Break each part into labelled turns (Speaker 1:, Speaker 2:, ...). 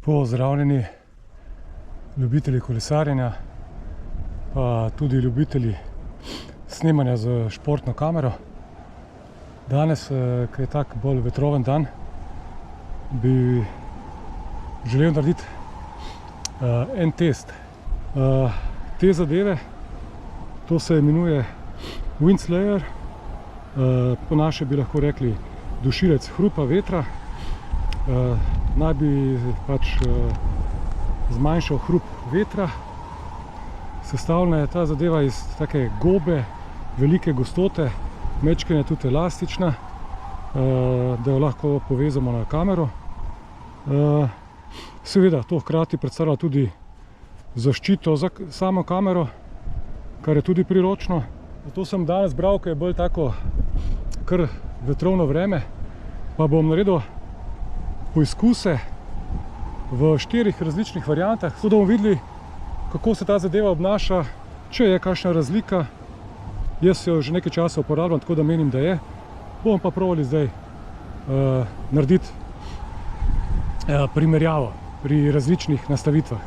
Speaker 1: Pozdravljeni ljubitelji kolesarjenja, pa tudi ljubitelji snemanja z športno kamero. Danes, ko je tak bolj vetroven dan, bi želel narediti en test. Te zadeve, to se imenuje Wind Slayer, po naše bi lahko rekli dušilec hrupa vetra. Naj bi pač zmanjšal hrup vetra. Sestavljena je ta zadeva iz take gobe, velike gostote, majčkeno je tudi elastična, da jo lahko povezamo na kamero. Seveda to hkrati predstavlja tudi zaščito za samo kamero, kar je tudi priročno. Zato sem danes bral, ko je bolj tako kar vetrovno vreme, pa bom naredil poizkuse v 4 različnih variantah, tako da bomo videli, kako se ta zadeva obnaša, če je kakšna razlika. Jaz jo že nekaj časa uporabljam, tako da menim, da je. Bomo pa probali zdaj narediti primerjavo pri različnih nastavitvah.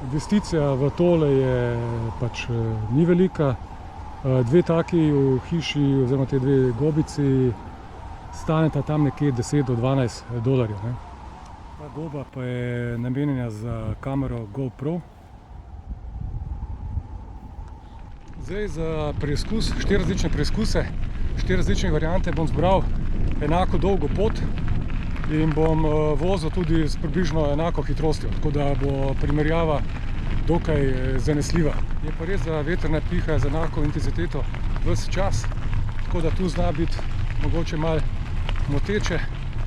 Speaker 1: Investicija v tole je pač ni velika. Dve taki v hiši, oziroma te dve gobici, staneta tam nekje 10 do 12 dolarjev. Ta goba pa je namenjena za kamero GoPro. Zdaj za preizkus, 4 različne preizkuse, 4 različne variante bom zbral enako dolgo pot in bom vozil tudi s približno enako hitrostjo, tako da bo primerjava dokaj zanesljiva. Je pa res, da veter ne piha z enako intenziteto ves čas, tako da tu zna biti mogoče malo moteče.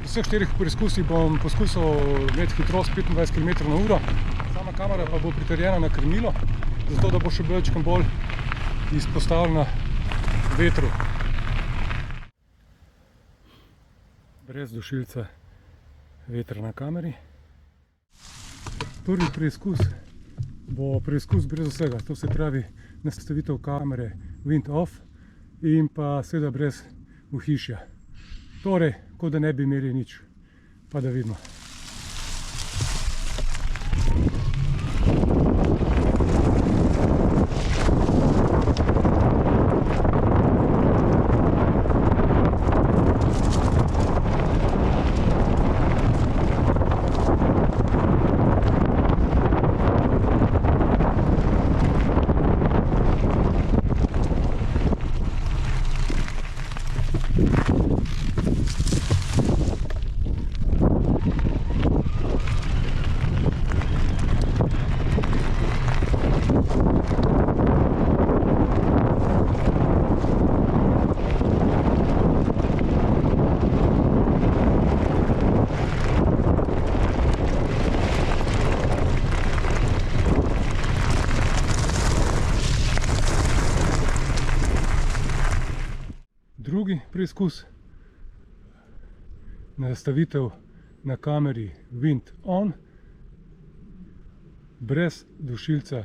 Speaker 1: V vseh 4 preizkusih bom poskusil imeti hitrost 25 km/h. Sama kamera pa bo pritrjena na krmilo, zato da bo še bolj izpostavljena vetru. Brez dušilca vetra na kameri. Prvi preizkus bo preizkus brez vsega, to se pravi nastavitev kamere Wind Off in pa seveda brez ohišja. Torej, kot da ne bi imeli nič, pa da vidimo. Drugi preizkus, nastavitev na kameri Wind On, brez dušilca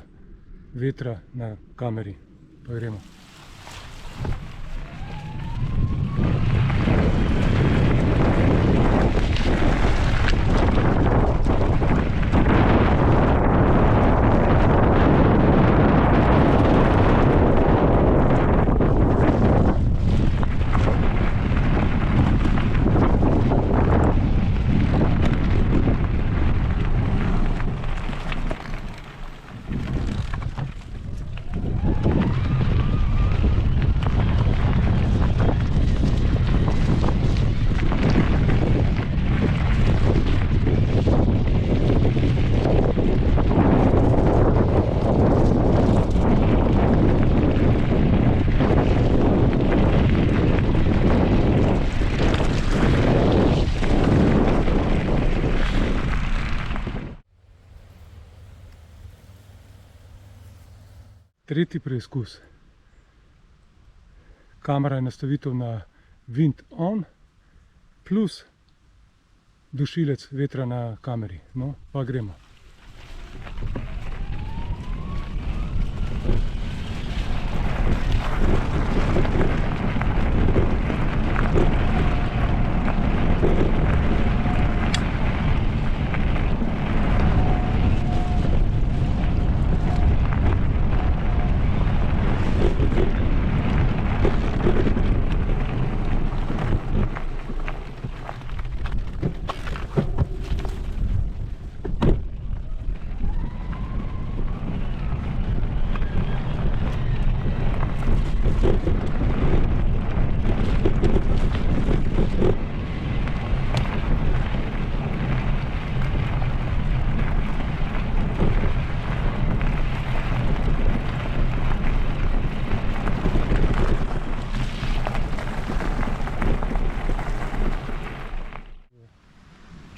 Speaker 1: vetra na kameri. Pa gremo. Tretji preizkus. Kamera je nastavitev na Wind On plus dušilec vetra na kameri. No, pa gremo.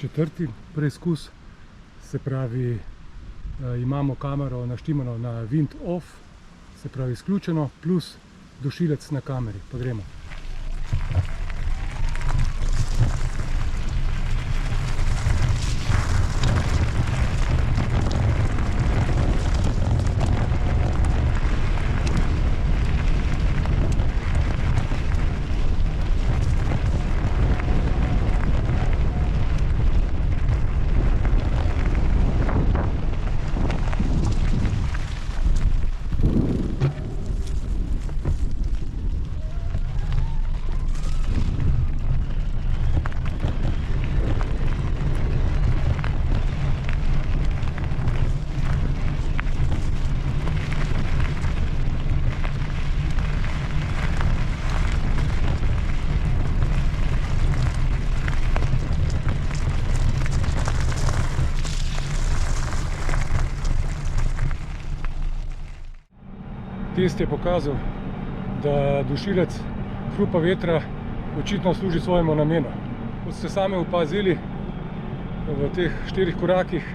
Speaker 1: četrti preizkus, se pravi, imamo kamero naštimano na wind off, se pravi izključeno, plus dušilec na kameri. Pa gremo. Test je pokazal, da dušilec hrupa vetra očitno služi svojemu namenu. Kot ste sami opazili v teh 4 korakih,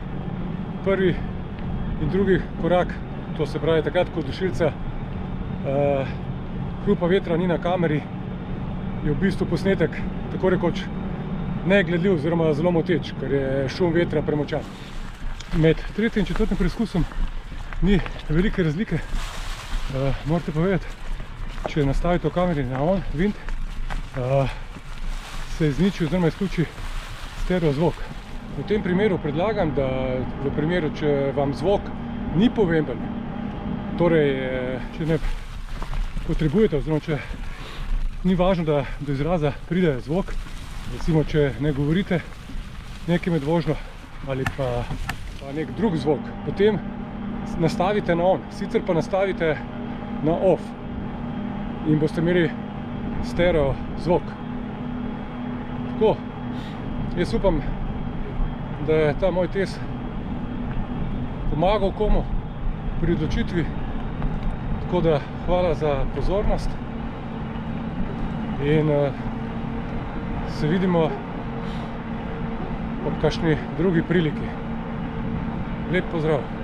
Speaker 1: prvi in drugi korak, to se pravi takrat, ko dušilca hrupa vetra ni na kameri, je v bistvu posnetek tako rekoč negledljiv oziroma zelo moteč, ker je šum vetra premočan. Med tretjim in četrtim preizkusom ni velike razlike. Morate povedati, če nastavite v kameri na on, wind, se izniči oziroma izključi stereo zvok. V tem primeru predlagam, da v primeru, če vam zvok ni pomemben, torej, če ne potrebujete oziroma če ni važno, da do izraza pride zvok, recimo, če ne govorite nekaj med vožnjo ali pa nek drug zvok, potem nastavite na on, sicer pa nastavite na off in boste imeli stereo zvok. Tako, jaz upam, da je ta moj test pomagal komu pri odločitvi, tako da hvala za pozornost in se vidimo ob kakšni drugi priliki. Lep pozdrav!